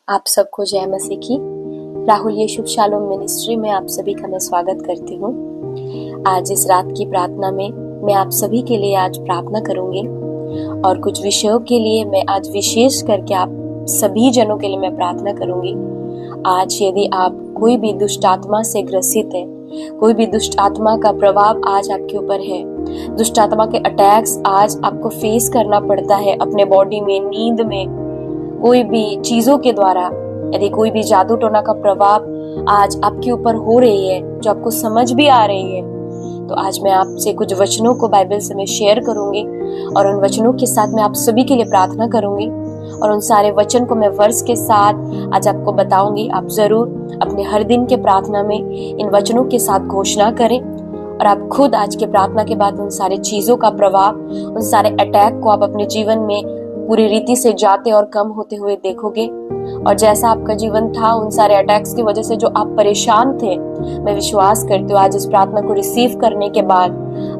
आप सबको जय मसीह की। राहुल यीशु शालोम मिनिस्ट्री में आप सभी का मैं स्वागत करती हूँ। आज इस रात की प्रार्थना में मैं आप सभी के लिए आज प्रार्थना करूंगी और कुछ विषयों के लिए मैं आज विशेष करके आप सभी जनों के लिए मैं प्रार्थना करूंगी। आज यदि आप कोई भी दुष्ट आत्मा से ग्रसित है, कोई भी दुष्ट आत्मा का प्रभाव आज आपके ऊपर है, दुष्ट आत्मा के अटैक्स आज आपको फेस करना पड़ता है अपने बॉडी में, नींद में, कोई भी चीजों के द्वारा, यदि कोई भी जादू टोना का प्रभाव आज आपके ऊपर हो रही है जो आपको समझ भी आ रही है, तो आज मैं आपसे कुछ वचनों को बाइबल से मैं शेयर करूंगी और उन वचनों के साथ मैं आप सभी के लिए प्रार्थना करूंगी और उन सारे वचन को मैं वर्ष के साथ आज आपको बताऊंगी। आप जरूर अपने हर दिन के प्रार्थना में इन वचनों के साथ घोषणा करें और आप खुद आज के प्रार्थना के बाद उन सारे चीजों का प्रभाव, उन सारे अटैक को आप अपने जीवन में पूरी रीति से जाते और कम होते हुए देखोगे। और जैसा आपका जीवन था उन सारे अटैक्स की वजह से जो आप परेशान थे, मैं विश्वास करती हूँ आज इस प्रार्थना को रिसीव करने के बाद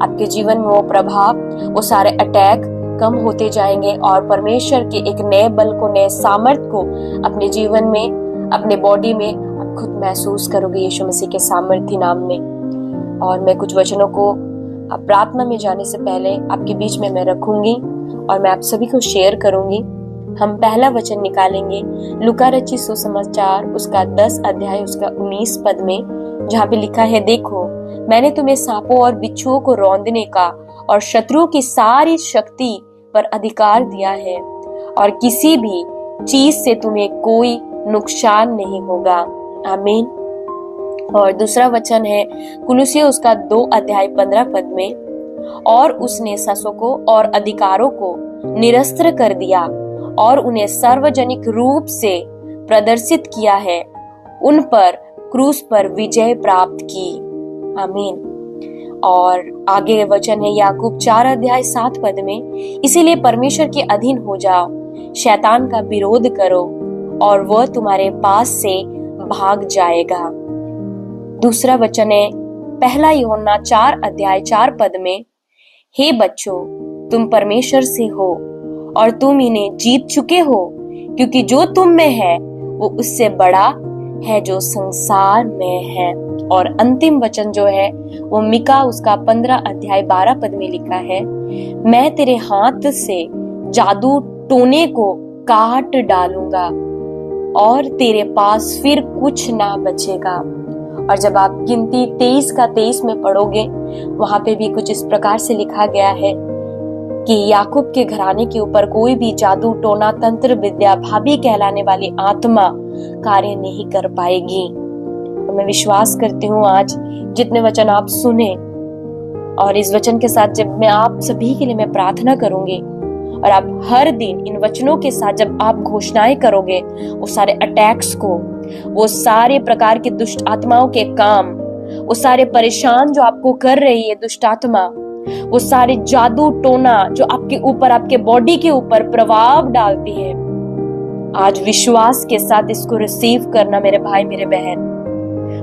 आपके जीवन में वो प्रभाव, वो सारे अटैक कम होते जाएंगे और परमेश्वर के एक नए बल को, नए सामर्थ्य को अपने जीवन में, अपने बॉडी में आप खुद महसूस करोगे यीशु मसीह के सामर्थ्य नाम में। और मैं कुछ वचनों को प्रार्थना में जाने से पहले आपके बीच में मैं रखूंगी और मैं आप सभी को शेयर करूंगी। हम पहला वचन निकालेंगे लूका रचित सुसमाचार उसका 10 अध्याय उसका 19 पद में, जहाँ पे लिखा है, देखो मैंने तुम्हें सांपों और बिच्छुओं को रौंदने का और शत्रु की सारी शक्ति पर अधिकार दिया है और किसी भी चीज से तुम्हें कोई नुकसान नहीं होगा। आमीन। और दूसरा वचन है कुलुस्सी उसका 2 अध्याय 15 पद में, और उसने शासकों और अधिकारों को निरस्त्र कर दिया और उन्हें सार्वजनिक रूप से प्रदर्शित किया है, उन पर क्रूस पर विजय प्राप्त की। आमीन। और आगे वचन है याकूब 4 अध्याय 7 पद में, इसीलिए परमेश्वर के अधीन हो जाओ, शैतान का विरोध करो और वह तुम्हारे पास से भाग जाएगा। दूसरा वचन है पहला यूहन्ना 4 अध्याय 4 पद में, हे बच्चों तुम परमेश्वर से हो और तुम इन्हें जीत चुके हो, क्योंकि जो तुम में है वो उससे बड़ा है जो संसार में है। और अंतिम वचन जो है वो मिका उसका 15 अध्याय 12 पद में लिखा है, मैं तेरे हाथ से जादू टोने को काट डालूंगा और तेरे पास फिर कुछ ना बचेगा। और जब आप गिनती 23 का 23 में पढ़ोगे, वहां पे भी कुछ इस प्रकार से लिखा गया है कि याकूब के घराने के ऊपर कोई भी जादू टोना तंत्र विद्या भाभी कहलाने वाली आत्मा कार्य नहीं कर पाएगी। तो मैं विश्वास करती हूँ आज जितने वचन आप सुने और इस वचन के साथ जब मैं आप सभी के लिए मैं प्रार्थना करूंगी और आप हर दिन इन वचनों के साथ जब आप घोषणाएं करोगे, वो सारे अटैक्स को, वो सारे प्रकार के दुष्ट आत्माओं के काम, वो सारे परेशान जो आपको कर रही है दुष्ट आत्मा, वो सारे जादू टोना जो आपके ऊपर, आपके बॉडी के ऊपर प्रभाव डालती है, आज विश्वास के साथ इसको रिसीव करना मेरे भाई मेरे बहन।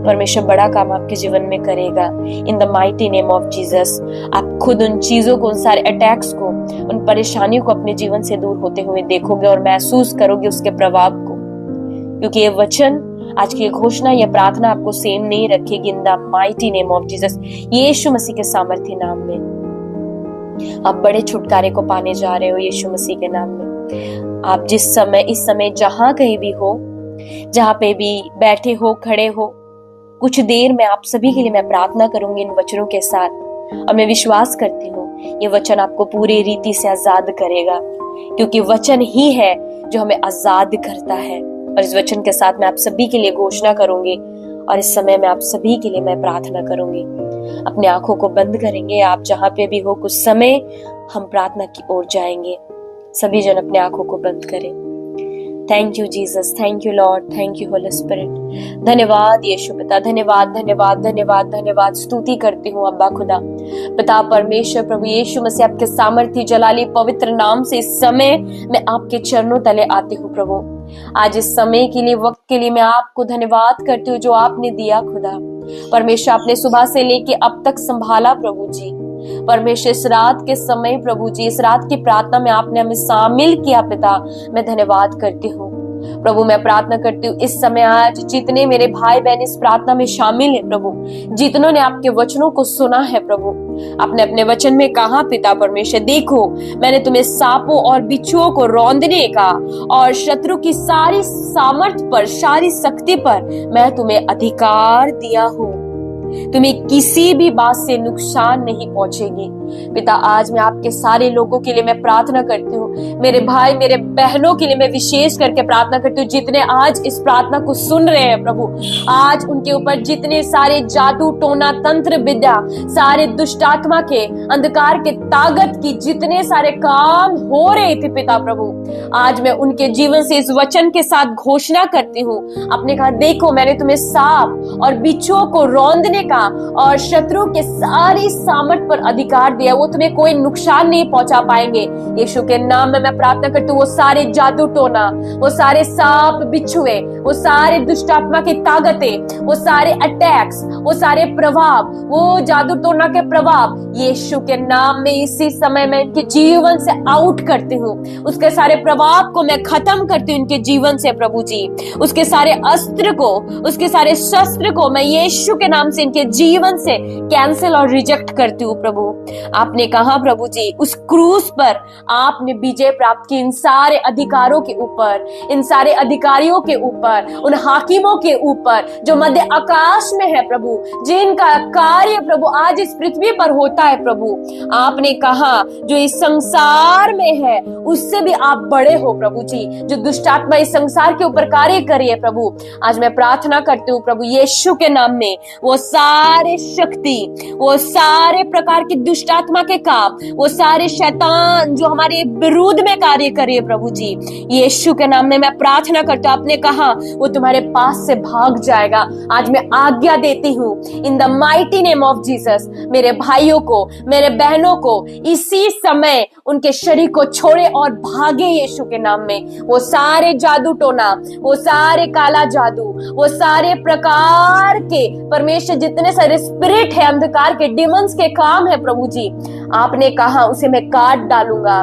परमेश्वर बड़ा काम आपके जीवन में करेगा इन the mighty name of Jesus. आप खुद उन चीजों को, उन सारे अटैक्स को, उन परेशानियों को अपने जीवन से दूर होते हुए देखोगे और महसूस करोगे उसके प्रभाव को, क्योंकि ये वचन, आज की घोषणा, ये प्रार्थना आपको सेम नहीं रखेगी in the mighty name of Jesus, Yeshu Masih के सामर्थ्य नाम में। आप बड़े छुटकारे को पाने जा रहे हो यीशु मसीह के नाम में। आप जिस समय, इस समय जहां कहीं भी हो, जहां पे भी बैठे हो, खड़े हो, कुछ देर में आप सभी के लिए मैं प्रार्थना करूंगी इन वचनों के साथ और मैं विश्वास करती हूँ ये वचन आपको पूरी रीति से आजाद करेगा, क्योंकि वचन ही है जो हमें आजाद करता है। और इस वचन के साथ मैं आप सभी के लिए घोषणा करूंगी और इस समय में आप सभी के लिए मैं प्रार्थना करूंगी। अपने आंखों को बंद करेंगे, आप जहां पे भी हो, कुछ समय हम प्रार्थना की ओर जाएंगे। सभी जन अपने आंखों को बंद करें। Thank you Jesus, thank you Lord, thank you Holi spirit. धन्यवाद यीशु पिता, धन्यवाद धन्यवाद धन्यवाद धन्यवाद। स्तुति करती हूँ अब्बा खुदा, पिता परमेश्वर, प्रभु यीशु मसीह, आपके सामर्थ्य जलाली पवित्र नाम से इस समय मैं आपके चरणों तले आती हूँ प्रभु। आज इस समय के लिए, वक्त के लिए मैं आपको धन्यवाद करती हूँ जो आपने दिया खुदा। परमेश्वर आपने सुबह से लेके अब तक संभाला प्रभु जी। परमेश्वर इस रात के समय प्रभु जी, इस रात की प्रार्थना में आपने हमें शामिल किया पिता, मैं धन्यवाद करती हूँ। प्रभु मैं प्रार्थना करती हूँ इस समय आज जितने मेरे भाई बहन इस प्रार्थना में शामिल है प्रभु, जितनों ने आपके वचनों को सुना है प्रभु, आपने अपने वचन में कहा पिता परमेश्वर, देखो मैंने तुम्हें सांपों और बिच्छुओं को रौंदने का और शत्रु की सारी सामर्थ पर, सारी शक्ति पर मैं तुम्हें अधिकार दिया हूँ, तुम्हें किसी भी बात से नुकसान नहीं पहुंचेगी। पिता आज मैं आपके सारे लोगों के लिए मैं प्रार्थना करती हूँ, मेरे भाई मेरे बहनों के लिए मैं विशेष करके प्रार्थना करती हूँ जितने आज इस प्रार्थना को सुन रहे हैं प्रभु। आज उनके ऊपर जितने सारे जादू टोना तंत्र विद्या, सारे दुष्ट आत्मा के अंधकार के ताकत की जितने सारे काम हो रहे थे पिता प्रभु, आज मैं उनके जीवन से इस वचन के साथ घोषणा करती हूँ। आपने कहा देखो मैंने तुम्हें सांप और बिच्छुओं को रौंदने का और शत्रु के सारी सामर्थ पर अधिकार दिया, वो तुम्हें कोई नुकसान नहीं पहुंचा पाएंगे। यीशु के नाम में मैं प्रार्थना करती हूँ वो सारे जादू टोना, वो सारे सांप बिच्छुए, वो सारे दुष्ट आत्मा की ताकतें, वो सारे अटैक्स, वो सारे प्रभाव, वो जादू टोना के प्रभाव यीशु के नाम में इसी समय मैं इनके जीवन से आउट करती हूँ। उसके सारे प्रभाव को मैं खत्म करती हूँ इनके जीवन से प्रभु जी। उसके सारे अस्त्र को, उसके सारे शस्त्र को मैं यीशु के नाम से इनके जीवन से कैंसिल और रिजेक्ट करती हूँ प्रभु। आपने कहा प्रभु जी उस क्रूस पर आपने विजय प्राप्त की इन सारे अधिकारों के ऊपर, इन सारे अधिकारियों के ऊपर, उन हाकिमों के ऊपर जो मध्य आकाश में है प्रभु, जिनका कार्य प्रभु आज इस पृथ्वी पर होता है प्रभु। आपने कहा जो इस संसार में है उससे भी आप बड़े हो प्रभु जी। जो दुष्ट आत्मा इस संसार के ऊपर कार्य करी है प्रभु, आज मैं प्रार्थना करती हूँ प्रभु यीशु के नाम में वो सारे शक्ति, वो सारे प्रकार की दुष्ट आत्मा के काम, वो सारे शैतान जो हमारे विरुद्ध में कार्य करे प्रभु जी, यीशु के नाम में मैं प्रार्थना करती हूँ। आपने कहा वो तुम्हारे पास से भाग जाएगा। आज मैं आज्ञा देती हूँ in the mighty name of Jesus, मेरे भाइयों को, मेरे बहनों को इसी समय उनके शरीर को छोड़े और भागे यीशु के नाम में। वो सारे जादू टोना, वो सारे काला जादू, वो सारे प्रकार के परमेश्वर जितने सारे स्पिरिट है अंधकार के, डिमंस के काम है प्रभु जी, आपने कहा उसे मैं काट डालूंगा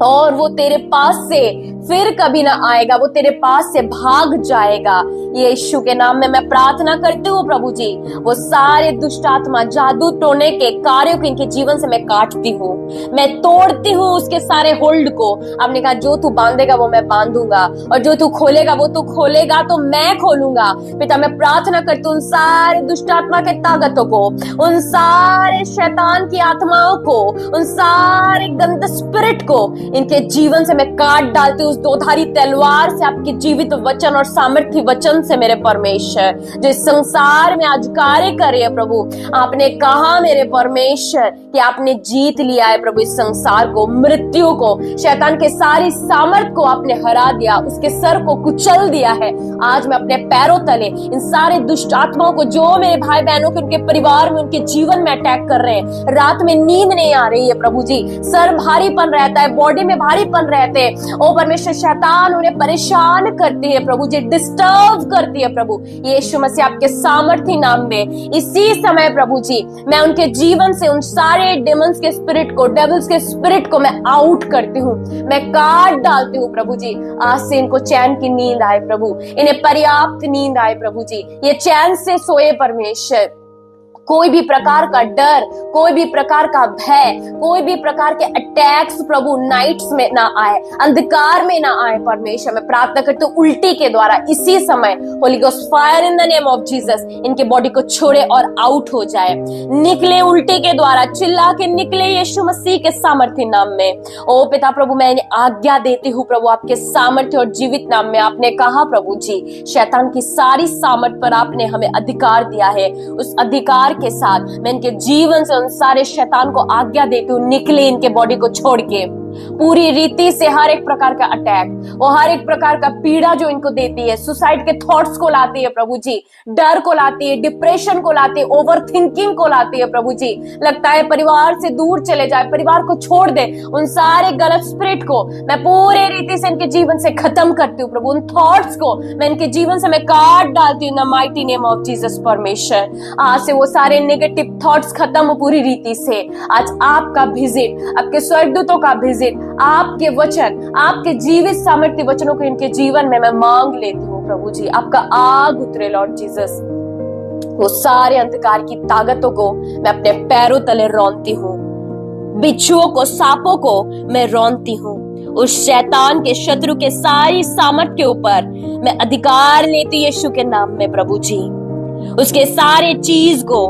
और वो तेरे पास से फिर कभी ना आएगा, वो तेरे पास से भाग जाएगा। यीशु के नाम में मैं प्रार्थना करती हूँ प्रभु जी, वो सारे दुष्ट आत्मा जादू टोने के कार्यों को इनके जीवन से मैं काटती हूँ, मैं तोड़ती हूँ उसके सारे होल्ड को। आपने कहा जो तू बांधेगा वो मैं बांधूंगा और जो तू खोलेगा वो तू खोलेगा तो मैं खोलूंगा। पिता मैं प्रार्थना करती हूँ उन सारे दुष्ट आत्मा के ताकतों को, उन सारे शैतान की आत्माओं को, उन सारे गंदे स्पिरिट को इनके जीवन से मैं काट डालती हूँ उस दोधारी तलवार से, आपके जीवित वचन और सामर्थ्य वचन से मेरे परमेश्वर जो इस संसार में आज कार्य करे है प्रभु। आपने कहा मेरे परमेश्वर कि आपने जीत लिया है प्रभु इस संसार को, मृत्यु को, शैतान के सारी सामर्थ को आपने हरा दिया, उसके सर को कुचल दिया है। आज मैं अपने पैरों तले इन सारे दुष्ट आत्माओं को जो मेरे भाई बहनों के, उनके परिवार में, उनके जीवन में अटैक कर रहे हैं, रात में नींद नहीं आ रही है प्रभु जी, सर भारीपन रहता है, बॉडी में भारीपन रहते हैं, ओ परमेश्वर शैतान उन्हें परेशान करती है प्रभु जी, डिस्टर्ब करती है प्रभु। यीशु मसीह आपके सामर्थ्य नाम में इसी समय प्रभु जी मैं उनके जीवन से उन सारे डेमन्स के स्पिरिट को, डेविल्स के स्पिरिट को मैं आउट करती हूँ, मैं काट डालती हूँ प्रभु जी। आज से इनको चैन की नींद आए प्रभु, इन्हें पर्याप्त नींद आए प्रभु जी, ये चैन से सोए परमेश्वर। कोई भी प्रकार का डर, कोई भी प्रकार का भय, कोई भी प्रकार के अटैक्स प्रभु नाइट्स में ना आए, अंधकार में ना आए परमेश्वर। मैं प्रार्थना करती हूँ उल्टी के द्वारा इसी समय Holi ghost fire in the name of Jesus इनके बॉडी को छोड़े और आउट हो जाए, निकले उल्टी के द्वारा, चिल्ला के निकले यीशु मसीह के सामर्थ्य नाम में। ओ पिता प्रभु मैं इन्हें आज्ञा देती हूँ प्रभु आपके सामर्थ्य और जीवित नाम में। आपने कहा प्रभु जी शैतान की सारी सामर्थ पर आपने हमें अधिकार दिया है, उस अधिकार के साथ मैं इनके जीवन से उन सारे शैतान को आज्ञा देती हूँ निकले इनके बॉडी को छोड़ के। पूरी रीति से हर एक प्रकार का अटैक और हर एक प्रकार का पीड़ा जो इनको देती है, सुसाइड के थॉट्स को लाती है प्रभु जी, डर को लाती है, डिप्रेशन को लाती है, ओवर थिंकिंग को लाती है प्रभु जी, लगता है परिवार से दूर चले जाए, परिवार को छोड़ दे, उन सारे गलत स्पिरिट को मैं पूरी रीति से इनके जीवन से खत्म करती हूँ प्रभु। उन थॉट्स को मैं इनके जीवन से मैं काट डालती हूँ in the mighty name of Jesus परमेश्वर। आज से वो सारे नेगेटिव थॉट्स खत्म पूरी रीति से। आज आपका विजिट, आपके स्वर्गदूतों का विजिट डिपॉजिट आपके वचन, आपके जीवित सामर्थ्य वचनों को इनके जीवन में मैं मांग लेती हूँ प्रभु जी। आपका आग उतरे लॉर्ड जीसस। वो सारे अंधकार की ताकतों को मैं अपने पैरों तले रौंदती हूँ, बिच्छुओं को, सांपों को मैं रौंदती हूँ। उस शैतान के, शत्रु के सारी सामर्थ के ऊपर मैं अधिकार लेती यीशु के नाम में प्रभु जी। उसके सारे चीज को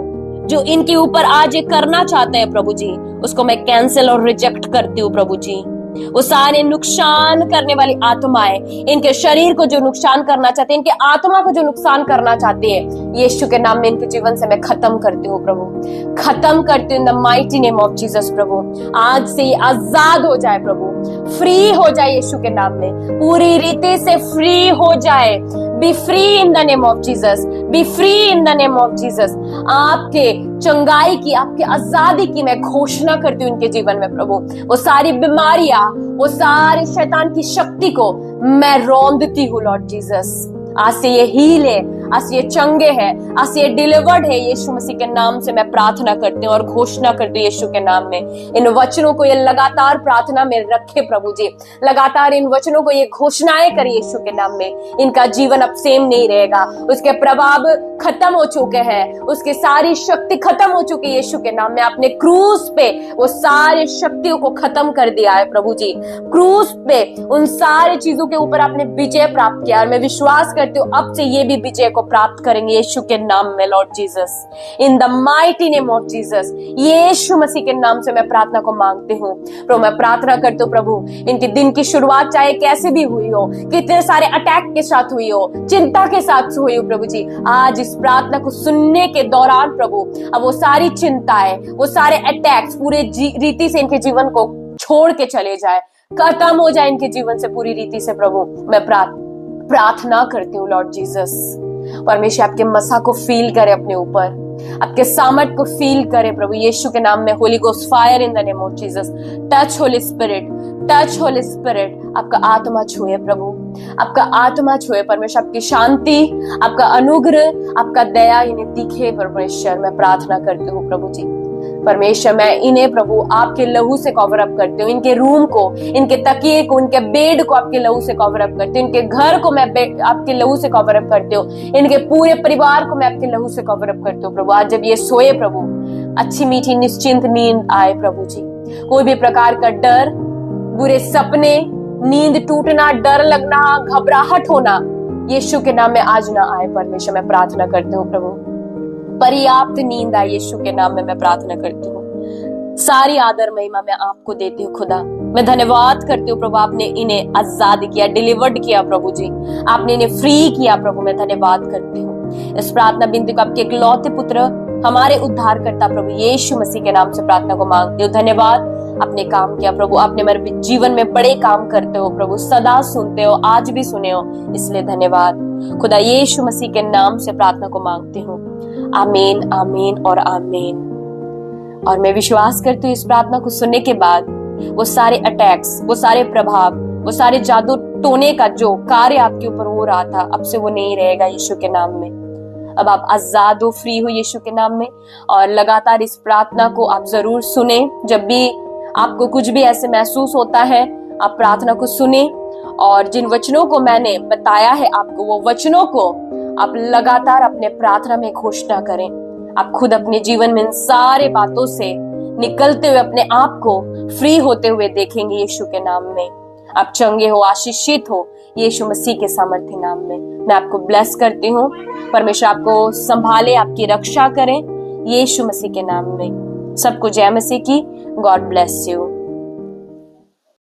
जो इनके ऊपर आज ये करना चाहते हैं प्रभु जी, उसको मैं कैंसिल और रिजेक्ट करती हूँ प्रभु जी। वो सारे नुकसान करने वाली आत्माएं, इनके शरीर को जो नुकसान करना चाहते हैं, इनके आत्मा को जो नुकसान करना चाहते हैं, यीशु के नाम में इनके जीवन से मैं खत्म करती हूँ प्रभु, खत्म करती हूँ in the mighty name of Jesus प्रभु। आज से ये आजाद हो जाए प्रभु, फ्री हो जाए यीशु के नाम में, पूरी रीति से फ्री हो जाए। B free in the name of Jesus, B free in the name of Jesus. आपके चंगाई की, आपके आजादी की मैं घोषणा करती हूँ इनके जीवन में प्रभु। वो सारी बीमारियां, वो सारे शैतान की शक्ति को मैं रौंदती हूँ लॉर्ड जीसस। आज से ये हील है, आज से ये चंगे है, आज से ये डिलीवर्ड है। यीशु मसीह के नाम से मैं प्रार्थना करती हूँ और घोषणा करती हूँ यीशु के नाम में। इन वचनों को ये लगातार प्रार्थना में रखे प्रभु जी, लगातार इन वचनों को ये घोषणाएं करिए यीशु के नाम में। इनका जीवन अब सेम नहीं रहेगा, उसके प्रभाव खत्म हो चुके हैं, उसकी सारी शक्ति खत्म हो चुकी है यीशु के नाम में। आपने क्रूस पे वो सारी शक्तियों को खत्म कर दिया है प्रभु जी। क्रूस पे उन सारी चीजों के ऊपर आपने विजय प्राप्त किया और मैं विश्वास करती हूँ अब से ये भी विजय को प्राप्त करेंगे यीशु के नाम में Lord Jesus, in the mighty name of Jesus. Yeshu Masih के नाम से मैं प्रार्थना को मांगती हूँ प्रभु। मैं प्रार्थना करती हूँ प्रभु, इनके दिन की शुरुआत चाहे कैसे भी हुई हो, कितने सारे अटैक के साथ हुई हो, चिंता के साथ हुई हो प्रभु जी, आज इस प्रार्थना को सुनने के दौरान प्रभु अब वो सारी चिंताएं, वो सारे अटैक्स पूरे रीति से इनके जीवन को छोड़ के चले जाए, खत्म हो जाए इनके जीवन से पूरी रीति से प्रभु। मैं प्रार्थना करती हूँ लॉर्ड जीसस। परमेश्वर आपके मसा को फील करे अपने ऊपर, आपके सामर्थ को फील करे प्रभु यीशु के नाम में। Holi ghost fire in the name of Jesus. Touch Holi spirit, touch Holi spirit. आपका आत्मा छुए प्रभु, आपका आत्मा छुए परमेश्वर। आपकी शांति, आपका अनुग्रह, आपका दया इन्हें दिखे परमेश्वर। मैं प्रार्थना करती हूँ प्रभु जी। परमेश्वर मैं इन्हें प्रभु आपके लहू से कवर अप करती हूँ, इनके रूम को, इनके तकिए को, इनके बेड को आपके लहू से कवर अप करती हूँ, इनके घर को मैं आपके लहू से कवर अप करती हूँ, इनके पूरे परिवार को मैं आपके लहू से कवर अप करती हूँ प्रभु। आज जब ये सोए प्रभु, अच्छी मीठी निश्चिंत नींद आए प्रभु जी। कोई भी प्रकार का डर, बुरे सपने, नींद टूटना, डर लगना, घबराहट होना यीशु के नाम में आज ना आए परमेश्वर। मैं प्रार्थना करती हूँ प्रभु, पर्याप्त नींद आए यीशु के नाम में मैं प्रार्थना करती हूँ। सारी आदर महिमा मैं आपको देती हूँ खुदा। मैं धन्यवाद करती हूँ प्रभु, आपने इन्हें आजाद किया, डिलीवर्ड किया प्रभु जी, आपने इन्हें फ्री किया प्रभु। मैं धन्यवाद करती हूँ। इस प्रार्थना बिनती को आपके इकलौते पुत्र, हमारे उद्धार करता प्रभु यीशु मसीह के नाम से प्रार्थना को मांगती हूँ। धन्यवाद, आपने काम किया प्रभु, आपने मेरे जीवन में बड़े काम करते हो प्रभु, सदा सुनते हो, आज भी सुने हो, इसलिए धन्यवाद खुदा। यीशु मसीह के नाम से प्रार्थना को मांगती हूँ। आमीन, आमीन और आमीन। और मैं विश्वास करती हूँ इस प्रार्थना को सुनने के बाद वो सारे अटैक्स, वो सारे प्रभाव, वो सारे जादू टोने का जो कार्य आपके ऊपर हो रहा था, अब से वो नहीं रहेगा यीशु के नाम में। अब आप आजाद हो, फ्री हो यीशु के नाम में। और लगातार इस प्रार्थना को आप जरूर सुने। जब भी आपको कुछ भी ऐसे महसूस होता है, आप प्रार्थना को सुने और जिन वचनों को मैंने बताया है आपको, वो वचनों को आप लगातार अपने प्रार्थना में घोषणा करें। आप खुद अपने जीवन में इन सारे बातों से निकलते हुए अपने आप को फ्री होते हुए देखेंगे यीशु के नाम में। आप चंगे हो, आशीषित हो यीशु मसीह के सामर्थ्य नाम में। मैं आपको ब्लेस करती हूँ। परमेश्वर आपको संभाले, आपकी रक्षा करें यीशु मसीह के नाम में। सबको जय मसीह की। God bless you.